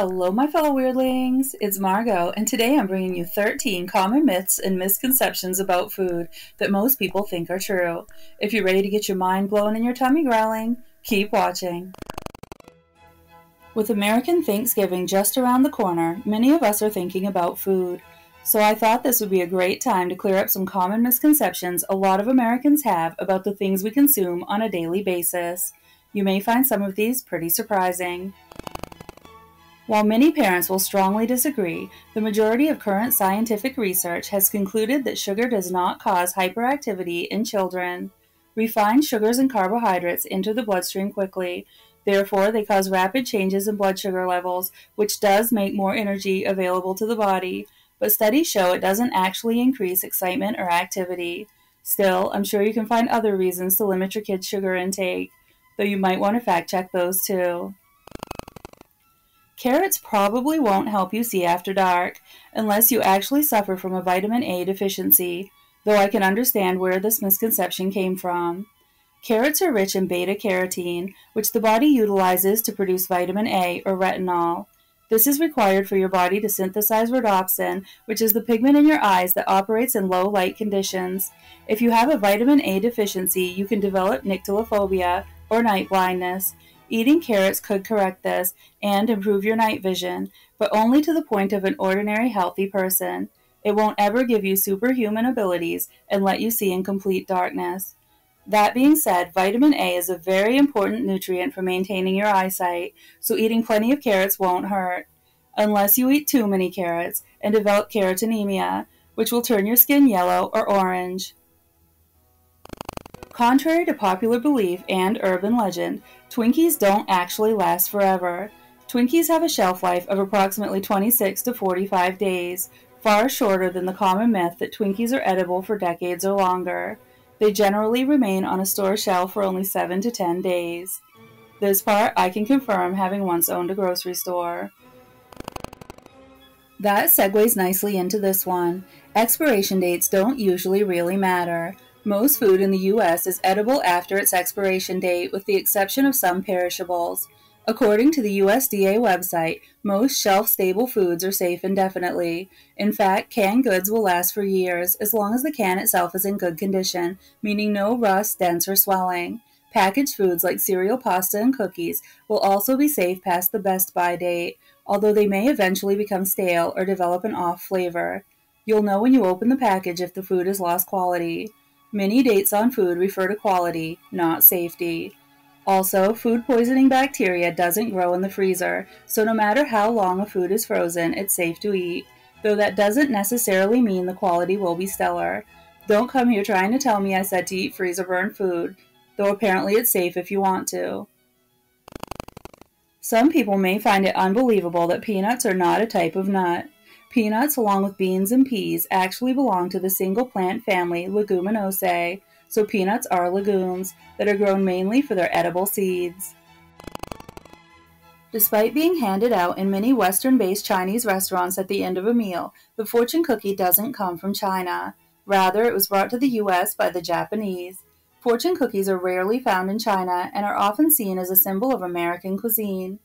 Hello, my fellow weirdlings. It's Margot, and today I'm bringing you 13 common myths and misconceptions about food that most people think are true. If you're ready to get your mind blown and your tummy growling, keep watching. With American Thanksgiving just around the corner, many of us are thinking about food. So I thought this would be a great time to clear up some common misconceptions a lot of Americans have about the things we consume on a daily basis. You may find some of these pretty surprising. While many parents will strongly disagree, the majority of current scientific research has concluded that sugar does not cause hyperactivity in children. Refined sugars and carbohydrates enter the bloodstream quickly. Therefore, they cause rapid changes in blood sugar levels, which does make more energy available to the body, but studies show it doesn't actually increase excitement or activity. Still, I'm sure you can find other reasons to limit your kids' sugar intake, though you might want to fact check those too. Carrots probably won't help you see after dark, unless you actually suffer from a vitamin A deficiency, though I can understand where this misconception came from. Carrots are rich in beta-carotene, which the body utilizes to produce vitamin A or retinol. This is required for your body to synthesize rhodopsin, which is the pigment in your eyes that operates in low light conditions. If you have a vitamin A deficiency, you can develop nyctalophobia or night blindness. Eating carrots could correct this and improve your night vision, but only to the point of an ordinary healthy person. It won't ever give you superhuman abilities and let you see in complete darkness. That being said, vitamin A is a very important nutrient for maintaining your eyesight, so eating plenty of carrots won't hurt. Unless you eat too many carrots and develop carotenemia, which will turn your skin yellow or orange. Contrary to popular belief and urban legend, Twinkies don't actually last forever. Twinkies have a shelf life of approximately 26 to 45 days, far shorter than the common myth that Twinkies are edible for decades or longer. They generally remain on a store shelf for only 7 to 10 days. This part I can confirm, having once owned a grocery store. That segues nicely into this one. Expiration dates don't usually really matter. Most food in the U.S. is edible after its expiration date, with the exception of some perishables. According to the USDA website, most shelf-stable foods are safe indefinitely. In fact, canned goods will last for years, as long as the can itself is in good condition, meaning no rust, dents, or swelling. Packaged foods like cereal, pasta, and cookies will also be safe past the best-by date, although they may eventually become stale or develop an off flavor. You'll know when you open the package if the food has lost quality. Many dates on food refer to quality, not safety. Also, food poisoning bacteria doesn't grow in the freezer, so no matter how long a food is frozen, it's safe to eat, though that doesn't necessarily mean the quality will be stellar. Don't come here trying to tell me I said to eat freezer-burned food, though apparently it's safe if you want to. Some people may find it unbelievable that peanuts are not a type of nut. Peanuts, along with beans and peas, actually belong to the single plant family Leguminosae, so peanuts are legumes that are grown mainly for their edible seeds. Despite being handed out in many Western-based Chinese restaurants at the end of a meal, the fortune cookie doesn't come from China. Rather, it was brought to the U.S. by the Japanese. Fortune cookies are rarely found in China and are often seen as a symbol of American cuisine.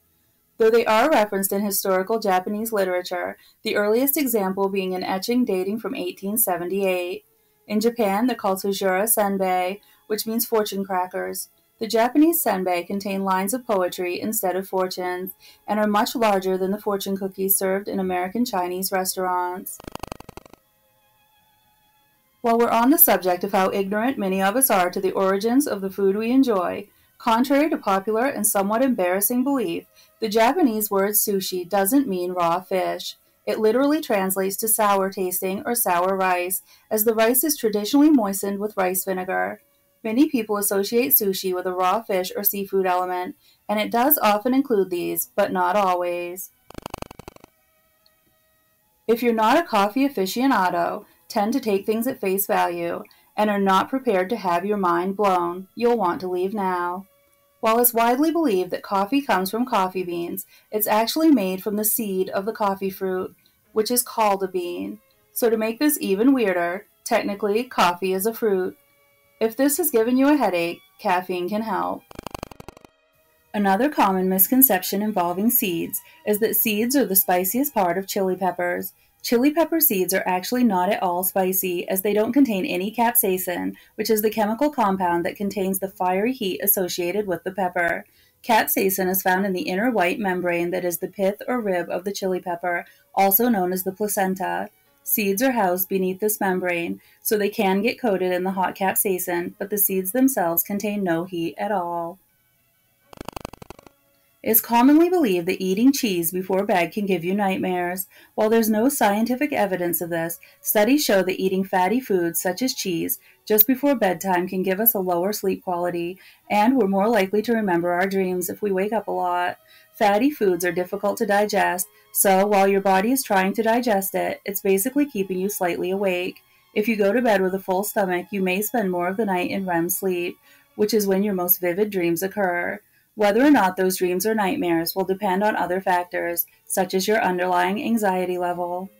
Though they are referenced in historical Japanese literature, the earliest example being an etching dating from 1878. In Japan, they're called Sujura Senbei, which means fortune crackers. The Japanese senbei contain lines of poetry instead of fortunes, and are much larger than the fortune cookies served in American Chinese restaurants. While we're on the subject of how ignorant many of us are to the origins of the food we enjoy, contrary to popular and somewhat embarrassing belief, the Japanese word sushi doesn't mean raw fish. It literally translates to sour tasting or sour rice, as the rice is traditionally moistened with rice vinegar. Many people associate sushi with a raw fish or seafood element, and it does often include these, but not always. If you're not a coffee aficionado, tend to take things at face value, and are not prepared to have your mind blown, you'll want to leave now. While it's widely believed that coffee comes from coffee beans, it's actually made from the seed of the coffee fruit, which is called a bean. So to make this even weirder, technically, coffee is a fruit. If this has given you a headache, caffeine can help. Another common misconception involving seeds is that seeds are the spiciest part of chili peppers. Chili pepper seeds are actually not at all spicy, as they don't contain any capsaicin, which is the chemical compound that contains the fiery heat associated with the pepper. Capsaicin is found in the inner white membrane that is the pith or rib of the chili pepper, also known as the placenta. Seeds are housed beneath this membrane, so they can get coated in the hot capsaicin, but the seeds themselves contain no heat at all. It's commonly believed that eating cheese before bed can give you nightmares. While there's no scientific evidence of this, studies show that eating fatty foods such as cheese just before bedtime can give us a lower sleep quality, and we're more likely to remember our dreams if we wake up a lot. Fatty foods are difficult to digest, so while your body is trying to digest it, it's basically keeping you slightly awake. If you go to bed with a full stomach, you may spend more of the night in REM sleep, which is when your most vivid dreams occur. Whether or not those dreams are nightmares will depend on other factors, such as your underlying anxiety level.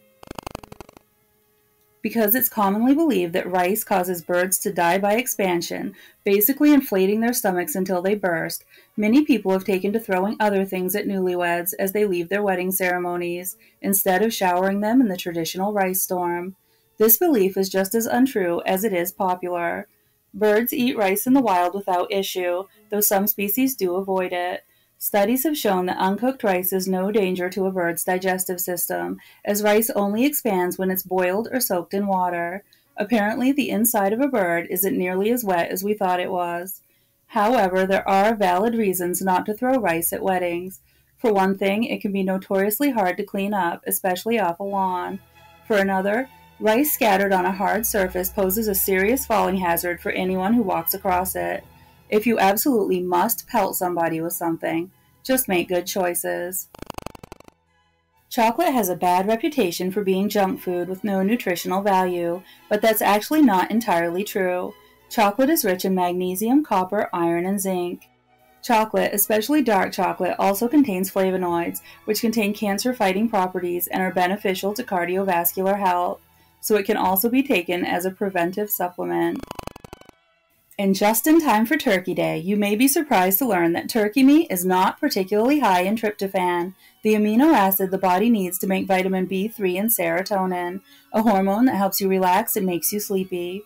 Because it's commonly believed that rice causes birds to die by expansion, basically inflating their stomachs until they burst, many people have taken to throwing other things at newlyweds as they leave their wedding ceremonies, instead of showering them in the traditional rice storm. This belief is just as untrue as it is popular. Birds eat rice in the wild without issue, though some species do avoid it. Studies have shown that uncooked rice is no danger to a bird's digestive system, as rice only expands when it's boiled or soaked in water. Apparently, the inside of a bird isn't nearly as wet as we thought it was. However, there are valid reasons not to throw rice at weddings. For one thing, it can be notoriously hard to clean up, especially off a lawn. For another, rice scattered on a hard surface poses a serious falling hazard for anyone who walks across it. If you absolutely must pelt somebody with something, just make good choices. Chocolate has a bad reputation for being junk food with no nutritional value, but that's actually not entirely true. Chocolate is rich in magnesium, copper, iron, and zinc. Chocolate, especially dark chocolate, also contains flavonoids, which contain cancer-fighting properties and are beneficial to cardiovascular health, so it can also be taken as a preventive supplement. And just in time for Turkey Day, you may be surprised to learn that turkey meat is not particularly high in tryptophan, the amino acid the body needs to make vitamin B3 and serotonin, a hormone that helps you relax and makes you sleepy.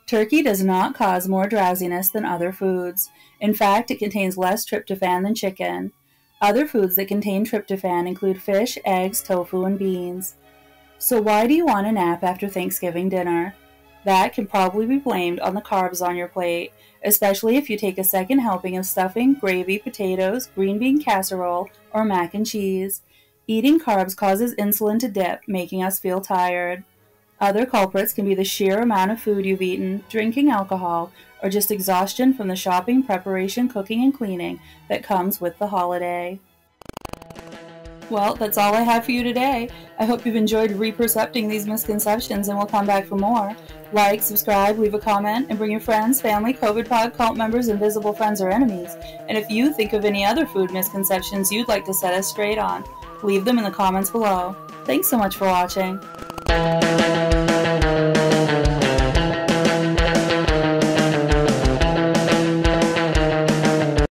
Turkey does not cause more drowsiness than other foods. In fact, it contains less tryptophan than chicken. Other foods that contain tryptophan include fish, eggs, tofu, and beans. So why do you want a nap after Thanksgiving dinner? That can probably be blamed on the carbs on your plate, especially if you take a second helping of stuffing, gravy, potatoes, green bean casserole, or mac and cheese. Eating carbs causes insulin to dip, making us feel tired. Other culprits can be the sheer amount of food you've eaten, drinking alcohol, or just exhaustion from the shopping, preparation, cooking, and cleaning that comes with the holiday. Well, that's all I have for you today. I hope you've enjoyed repercepting these misconceptions and will come back for more. Like, subscribe, leave a comment, and bring your friends, family, COVID pod, cult members, invisible friends, or enemies. And if you think of any other food misconceptions you'd like to set us straight on, leave them in the comments below. Thanks so much for watching.